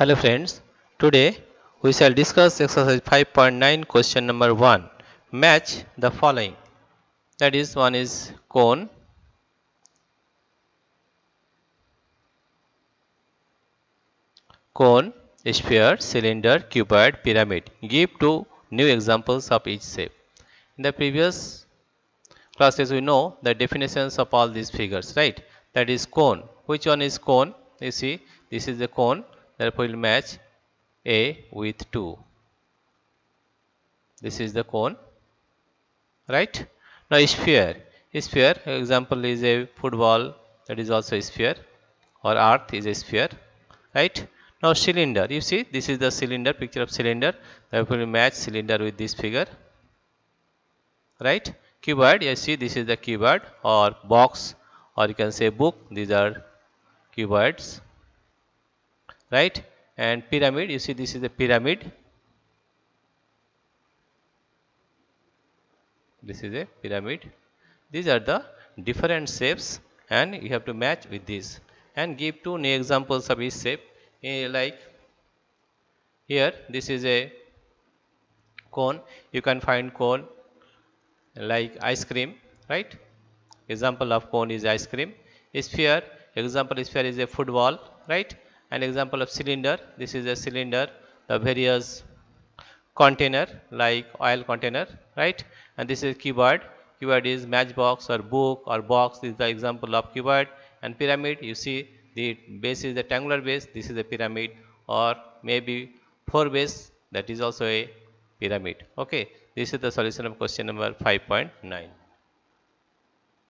Hello friends, today we shall discuss exercise 5.9 question number 1. Match the following. That is, one is cone, sphere, cylinder, cuboid, pyramid. Give two new examples of each shape. In the previous classes we know the definitions of all these figures, right? That is cone. Which one is cone? You see, this is the cone, therefore we will match A with 2. This is the cone, right? Now sphere example is a football, that is also a sphere, or earth is a sphere, right? Now cylinder, you see this is the cylinder, picture of cylinder, therefore we match cylinder with this figure, right? Cuboid, you see this is the cuboid or box, or you can say book, these are cuboids, right? And pyramid, you see this is the pyramid, this is a pyramid. These are the different shapes and you have to match with this and give two new examples of each shape. Like here this is a cone, you can find cone like ice cream, right? Example of cone is ice cream. Sphere, example sphere is a football, right? And example of cylinder, this is a cylinder, the various container like oil container, right? And this is keyboard, keyboard is matchbox or book or box, this is the example of keyboard. And pyramid, you see the base is the triangular base, this is a pyramid, or maybe four base, that is also a pyramid. Okay, this is the solution of question number 5.9.